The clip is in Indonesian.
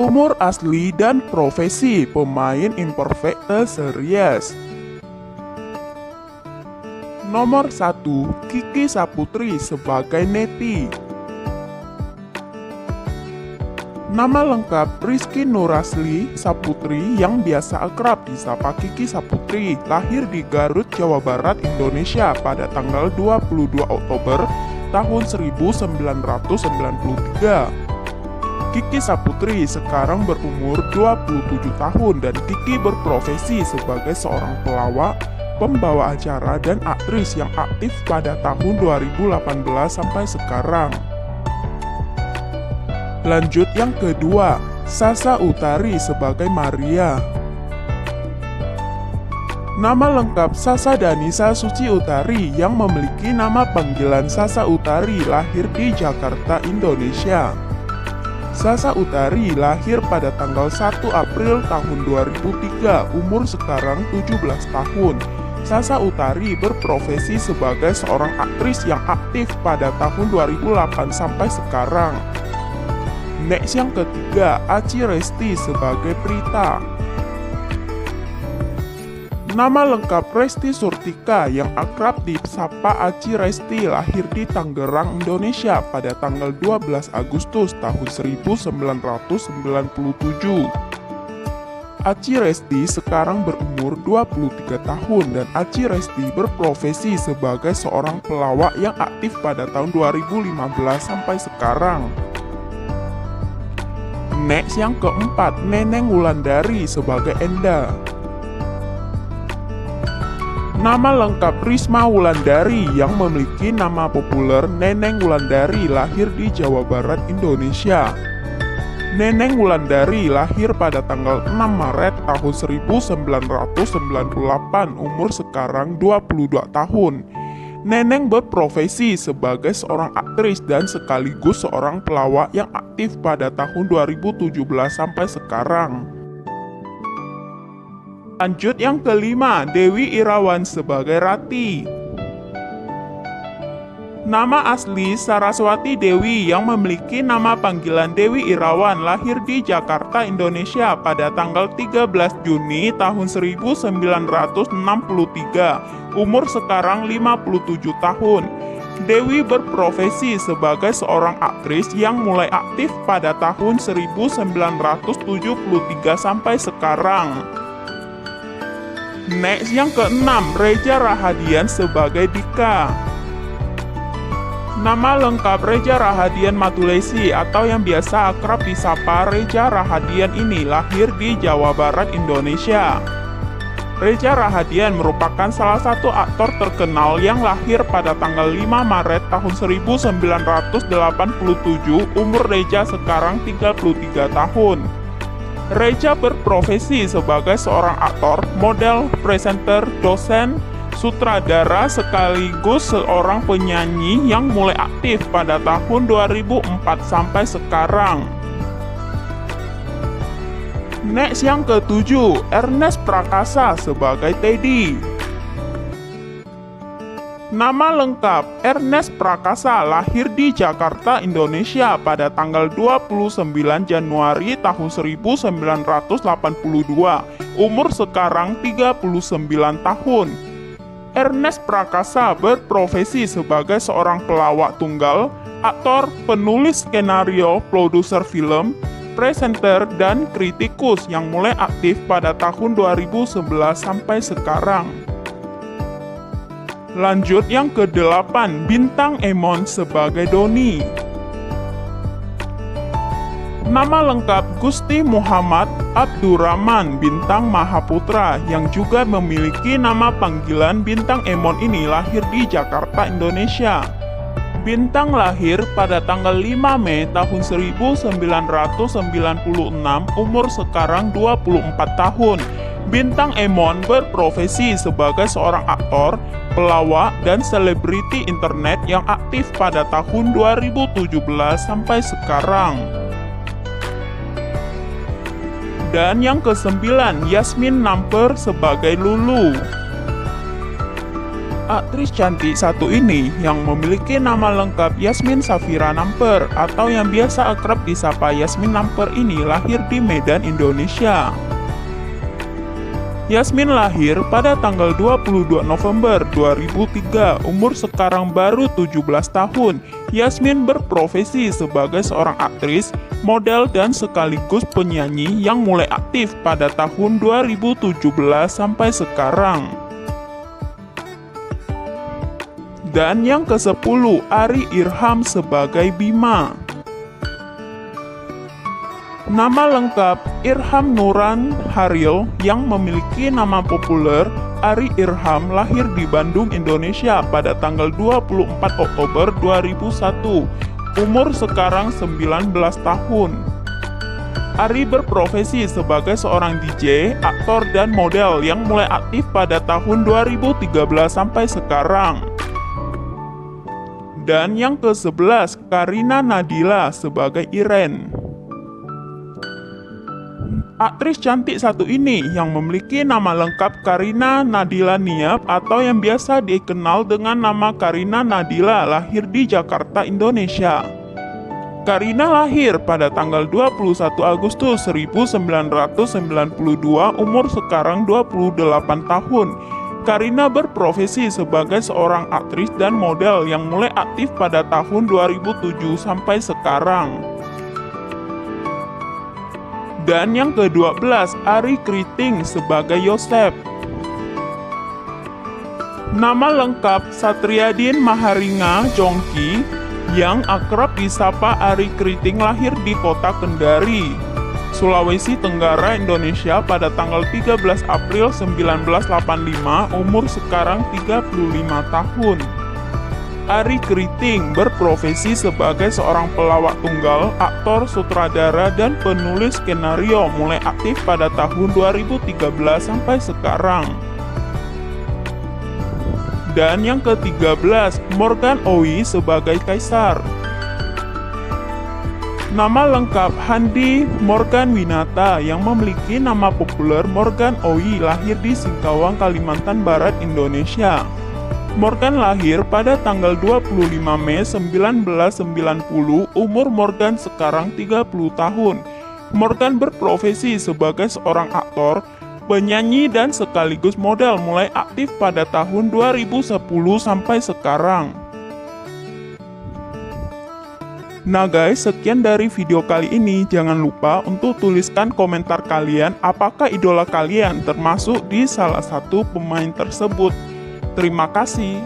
Umur asli dan profesi pemain imperfect series. Nomor 1. Kiki Saputri sebagai Neti. Nama lengkap Rizky Nurasli Saputri yang biasa akrab disapa Kiki Saputri, lahir di Garut, Jawa Barat, Indonesia pada tanggal 22 Oktober tahun 1993. Kiki Saputri sekarang berumur 27 tahun dan Kiki berprofesi sebagai seorang pelawak, pembawa acara, dan aktris yang aktif pada tahun 2018 sampai sekarang. Lanjut yang kedua, Sasa Utari sebagai Maria. Nama lengkap Sasa Danisa Suci Utari yang memiliki nama panggilan Sasa Utari, lahir di Jakarta, Indonesia. Sasa Utari lahir pada tanggal 1 April tahun 2003, umur sekarang 17 tahun. Sasa Utari berprofesi sebagai seorang aktris yang aktif pada tahun 2008 sampai sekarang. Next yang ketiga, Aci Resti sebagai Prita. Nama lengkap Resti Surtika yang akrab disapa Aci Resti, lahir di Tangerang, Indonesia pada tanggal 12 Agustus tahun 1997. Aci Resti sekarang berumur 23 tahun dan Aci Resti berprofesi sebagai seorang pelawak yang aktif pada tahun 2015 sampai sekarang. Next yang keempat, Neneng Wulandari sebagai Enda. Nama lengkap Risma Wulandari yang memiliki nama populer Neneng Wulandari, lahir di Jawa Barat, Indonesia. Neneng Wulandari lahir pada tanggal 6 Maret tahun 1998, umur sekarang 22 tahun. Neneng berprofesi sebagai seorang aktris dan sekaligus seorang pelawak yang aktif pada tahun 2017 sampai sekarang. Lanjut yang kelima, Dewi Irawan sebagai Rati. Nama asli Saraswati Dewi yang memiliki nama panggilan Dewi Irawan, lahir di Jakarta, Indonesia pada tanggal 13 Juni tahun 1963, umur sekarang 57 tahun. Dewi berprofesi sebagai seorang aktris yang mulai aktif pada tahun 1973 sampai sekarang. Next yang keenam, Reza Rahadian sebagai Dika. Nama lengkap Reza Rahadian Matulesi atau yang biasa akrab disapa Reza Rahadian ini lahir di Jawa Barat, Indonesia. Reza Rahadian merupakan salah satu aktor terkenal yang lahir pada tanggal 5 Maret tahun 1987, umur Reza sekarang 33 tahun. Reza berprofesi sebagai seorang aktor, model, presenter, dosen, sutradara sekaligus seorang penyanyi yang mulai aktif pada tahun 2004 sampai sekarang. Next yang ketujuh, Ernest Prakasa sebagai Teddy. Nama lengkap Ernest Prakasa lahir di Jakarta, Indonesia pada tanggal 29 Januari tahun 1982, umur sekarang 39 tahun. Ernest Prakasa berprofesi sebagai seorang pelawak tunggal, aktor, penulis skenario, produser film, presenter, dan kritikus yang mulai aktif pada tahun 2011 sampai sekarang. Lanjut yang ke-8, Bintang Emon sebagai Doni. Nama lengkap Gusti Muhammad Abdurrahman Bintang Mahaputra yang juga memiliki nama panggilan Bintang Emon ini lahir di Jakarta, Indonesia. Bintang lahir pada tanggal 5 Mei tahun 1996, umur sekarang 24 tahun. Bintang Emon berprofesi sebagai seorang aktor, pelawak, dan selebriti internet yang aktif pada tahun 2017 sampai sekarang. Dan yang ke-9, Yasmin Namper sebagai Lulu. Aktris cantik satu ini yang memiliki nama lengkap Yasmin Safira Namper atau yang biasa akrab disapa Yasmin Namper ini lahir di Medan, Indonesia. Yasmin lahir pada tanggal 22 November 2003, umur sekarang baru 17 tahun. Yasmin berprofesi sebagai seorang aktris, model, dan sekaligus penyanyi yang mulai aktif pada tahun 2017 sampai sekarang. Dan yang ke-10, Ari Irham sebagai Bima. Nama lengkap Irham Nuran Haril yang memiliki nama populer Ari Irham lahir di Bandung, Indonesia pada tanggal 24 Oktober 2001. Umur sekarang 19 tahun. Ari berprofesi sebagai seorang DJ, aktor, dan model yang mulai aktif pada tahun 2013 sampai sekarang. Dan yang ke-11, Karina Nadila sebagai Iren. Aktris cantik satu ini yang memiliki nama lengkap Karina Nadila Niap atau yang biasa dikenal dengan nama Karina Nadila lahir di Jakarta, Indonesia. Karina lahir pada tanggal 21 Agustus 1992, umur sekarang 28 tahun. Karina berprofesi sebagai seorang aktris dan model yang mulai aktif pada tahun 2007 sampai sekarang. Dan yang ke-12, Ari Kriting sebagai Yosef. Nama lengkap Satriadin Maharinga Jongki yang akrab disapa Ari Kriting lahir di kota Kendari, Sulawesi Tenggara, Indonesia pada tanggal 13 April 1985, umur sekarang 35 tahun. Ari Kriting berprofesi sebagai seorang pelawak tunggal, aktor, sutradara, dan penulis skenario mulai aktif pada tahun 2013 sampai sekarang. Dan yang ke-13, Morgan Oey sebagai Kaisar. Nama lengkap Handi Morgan Winata yang memiliki nama populer Morgan Oey lahir di Singkawang, Kalimantan Barat, Indonesia. Morgan lahir pada tanggal 25 Mei 1990, umur Morgan sekarang 30 tahun. Morgan berprofesi sebagai seorang aktor, penyanyi, dan sekaligus model mulai aktif pada tahun 2010 sampai sekarang. Nah guys, sekian dari video kali ini. Jangan lupa untuk tuliskan komentar kalian apakah idola kalian termasuk di salah satu pemain tersebut. Terima kasih.